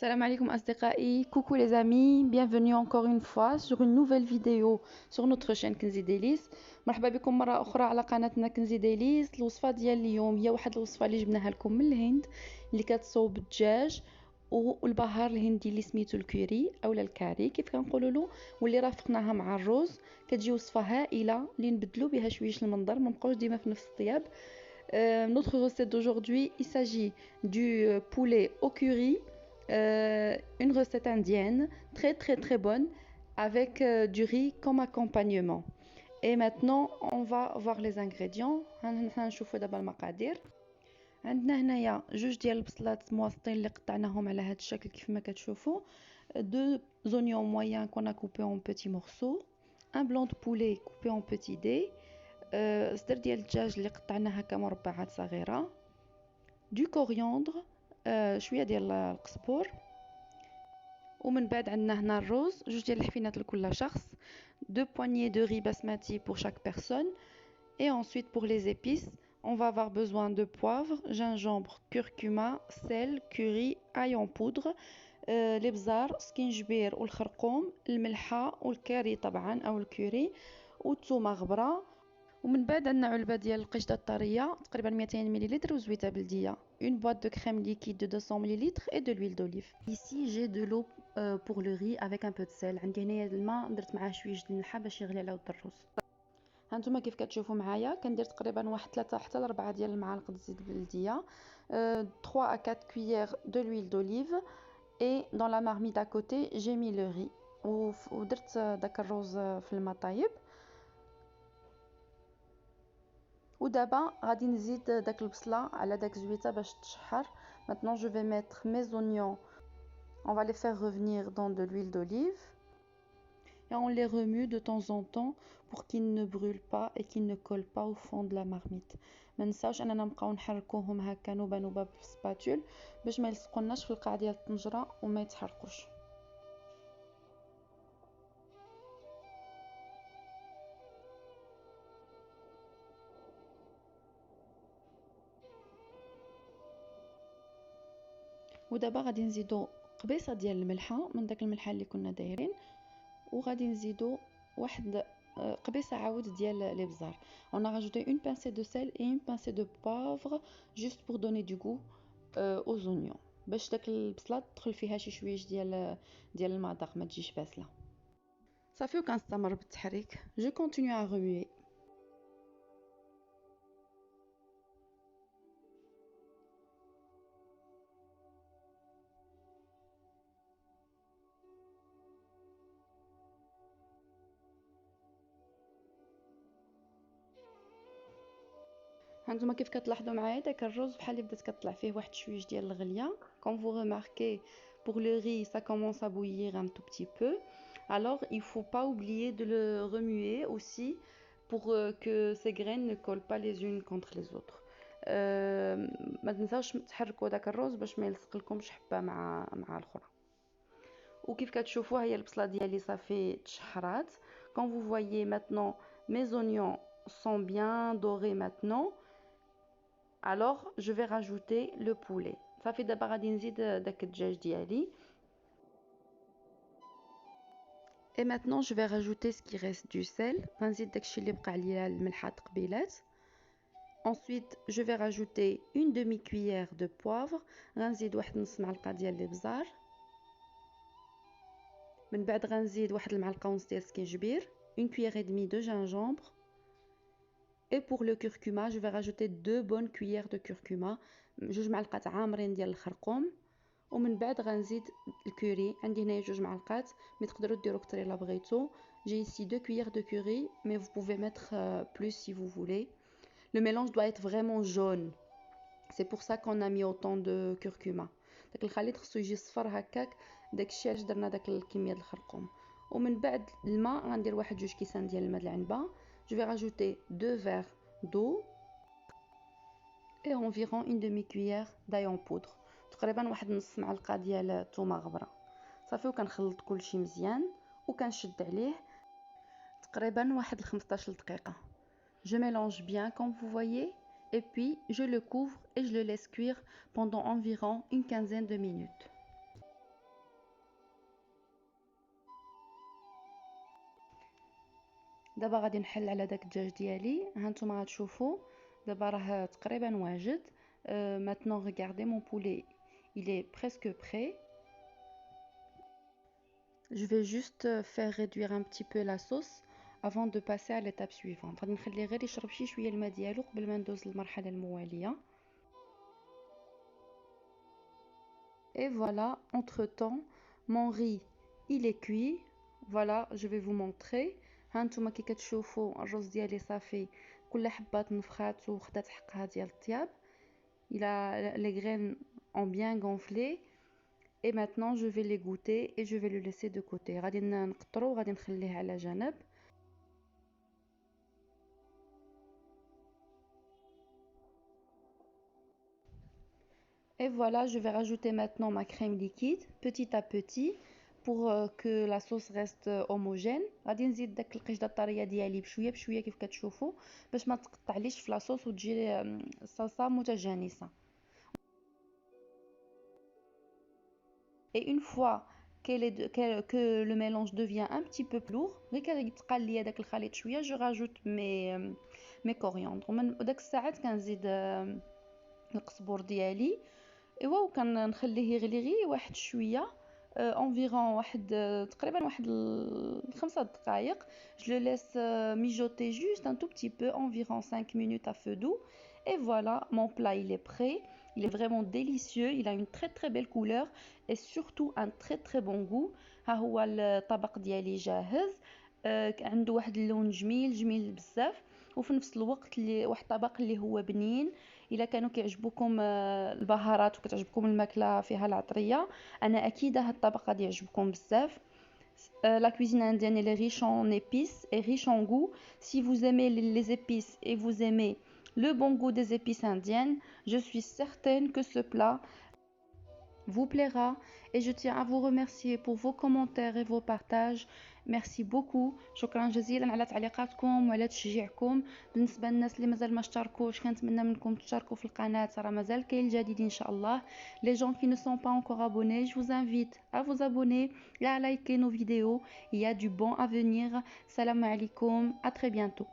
Salam alaikum asdiqai, coucou les amis, bienvenue encore une fois sur une nouvelle vidéo sur notre chaîne كنزي ديليس. مرحبا بكم مرة أخرى على قناتنا كنزي ديليس. الوصفة ديال اليوم هي واحد الوصفة اللي جبناها لكم من الهند اللي كتصوب الدجاج والبهار الهندي اللي سميتو الكوري اولا الكاري كيف كنقولوا له، واللي رافقناها مع الرز. كتجي وصفة هائلة اللي نبدلو بها شويش المنظر، ما نبقاوش ديما في نفس الطياب. Notre recette d'aujourd'hui, il s'agit du poulet au curry. Une recette indienne très très très bonne avec du riz comme accompagnement. Et maintenant on va voir les ingrédients. هنشوفوا دابا المقادير. عندنا هنايا جوج ديال البصلات مواسطين اللي قطعناهم على هذا الشكل كيف ما كتشوفوا. Deux oignons moyens qu'on a coupés en petits morceaux. Un blanc de poulet coupé en petits dés. صدر ديال الدجاج اللي قطعناه هكا مربعات صغيرة. Du coriandre. شويه ديال القزبور. ومن بعد عندنا هنا الرز، جوج ديال الحفينات لكل شخص. Deux poignées de riz basmati pour chaque personne. Et ensuite pour les épices, on va avoir besoin de poivre, gingembre, curcuma, sel, curry, ail en poudre, الابزار، سكينجبير والخرقوم، الملحة والكاري طبعا او الكوري، والثومه غبره. ومن بعد عندنا علبه ديال القشطه الطريه تقريبا 200 ملل وزويته بلديه. Une boîte de crème liquide de 200 ml et de l'huile d'olive. Ici j'ai de l'eau pour le riz avec un peu de sel. عندي هنايا الماء درت معاه شويه د الملحه باش يغلي على ود الرز. هانتوما كيف كتشوفوا معايا كندير تقريبا واحد 3 حتى ل 4 ديال المعالق زيت بلديه. 3 à 4 cuillères de l'huile d'olive. Et dans la marmite à côté j'ai mis le riz ودرت داك الرز في الماء طايب. ودابا غادي نزيد داك البصله على داك زويته باش تشحر. Maintenant je vais mettre mes oignons. On va les faire revenir dans de l'huile d'olive et on les remue de temps en temps pour qu'ils ne brûlent pas et qu'ils ne collent pas au fond de la marmite. ما نساوش اننا نبقاو نحركوهم هكا نوبه نوبه بالسباتول باش ما يلصقوناش في القاع ديال الطنجره وما يتحرقوش. ودابا غادي نزيدو قبيصه ديال الملحه من داك الملحه اللي كنا دايرين، وغادي نزيدو واحد قبيصه عاود ديال الابزار. On a rajouté une pincée de sel et une pincée de poivre juste pour donner du goût aux oignons باش داك البصله تدخل فيها شي شويش ديال المذاق ما تجيش باسله. صافي وكنستمر بالتحريك. Je continue à remuer. هانتوما كيف كتلاحظوا معايا داك الرز بحال اللي بدات كطلع فيه واحد شويش ديال الغليه. Comme vous remarquez, pour le riz ça commence à bouillir un tout petit peu. Alors il faut pas oublier de le remuer aussi pour que ces graines ne collent pas les unes contre les autres. ما تنساوش تحركوا داك الرز باش ما يلصق لكمش حبه مع الاخرى. وكيف كتشوفوا هي البصله ديالي صافي تشحرات. Quand vous voyez maintenant mes oignons sont bien dorés maintenant. Alors je vais rajouter le poulet. صافي دابا غادي نزيد داك الدجاج ديالي. Et maintenant je vais rajouter ce qui reste du sel. غنزيد داكشي اللي بقى عليا الملحه قبيلات. Ensuite je vais rajouter une demi-cuillère de poivre. غنزيد واحد نص معلقه ديال الابزار. من بعد غنزيد واحد المعلقه ونص ديال السكينجبير. Une cuillère et demie de gingembre. Et pour le curcuma, je vais rajouter 2 bonnes cuillères de curcuma, جوج معلقات عامرين ديال الخرقوم. ومن بعد غنزيد الكوري، عندي هنايا جوج معلقات، مي تقدروا ديروا كتر الا بغيتو. J'ai ici 2 cuillères de curry, mais vous pouvez mettre plus si vous voulez. Le mélange doit être vraiment jaune. C'est pour ça qu'on a mis autant de curcuma. داك الخليط خصو يجي صفر هكاك، داكشي علاش درنا داك الكميه ديال الخرقوم. ومن بعد الماء غندير واحد جوج كيسان ديال الماء العنبه. Je vais rajouter 2 verres d'eau et environ une demi-cuillère d'ail en poudre. تقريبا واحد نص معلقه ديال الثومه غبره. صافي وكنخلط كلشي مزيان وكنشد عليه تقريبا واحد 15 دقيقه. Je mélange bien comme vous voyez et puis je le couvre et je le laisse cuire pendant environ une quinzaine de minutes. دابا غادي نحل على داك الدجاج ديالي. هانتوما غتشوفوا دابا راه تقريبا واجد. Maintenant regardez, mon poulet il est presque prêt. Je vais juste faire réduire un petit peu la sauce avant de passer à l'étape suivante. غادي نخليه غير يشرب شي شويه الماء ديالو قبل ما ندوز للمرحله المواليه. Et voilà, entre temps mon riz il est cuit. Voilà, je vais vous montrer. هانتوما كي كتشوفوا الرز ديالي صافي كل حبه تنفخات وخدات حقها ديال الطياب. Il a les graines ont bien gonflé. Et maintenant je vais les goûter et je vais le laisser de côté. غادي نقطرو وغادي نخليه على جنب. Et voilà, je vais rajouter maintenant ma crème liquide petit à petit pour que la sauce reste homogène. غادي نزيد داك القشده الطريه ديالي بشويه بشويه كيف كتشوفوا باش ما تقطعليش في لاصوص وتجي الصلصه متجانسه. Et une fois que le mélange devient un petit peu plus lourd, غير كيتقال ليا داك الخليط شويه je rajoute mes coriandres. ومن داك الساعات كنزيد القزبور ديالي. ايوا وكنخليه يغلي غير واحد شويه environ واحد تقريبا واحد 5 دقائق. Je le laisse mijoter juste un tout petit peu, environ 5 minutes à feu doux. Et voilà, mon plat il est prêt. Il est vraiment délicieux, il a une très très belle couleur et surtout un très très bon goût. ها هو الطبق ديالي جاهز. عنده واحد اللون جميل بزاف وفي نفس الوقت واحد الطبق اللي هو بنين. الا كانوا كيعجبوكم البهارات وكتعجبكم الماكله فيها العطريه انا اكيد هاد الطبق غادي يعجبكم بزاف. La cuisine indienne elle est riche en épices et riche en goût. Si vous aimez les épices et vous aimez le bon goût des épices indiennes, je suis certaine que ce plat vous plaira. Et je tiens à vous remercier pour vos commentaires et vos partages. ميرسي بوكو. شكرا جزيلا على تعليقاتكم وعلى تشجيعكم. بالنسبه للناس اللي مازال ما اشتركوش كنتمنى منكم تشتركوا في القناه راه مازال كاين الجديد ان شاء الله. Les gens qui ne sont pas encore abonnés, je vous invite à vous abonner et à liker nos vidéos. Il y a du bon à venir. Salam alaikum, à très bientôt.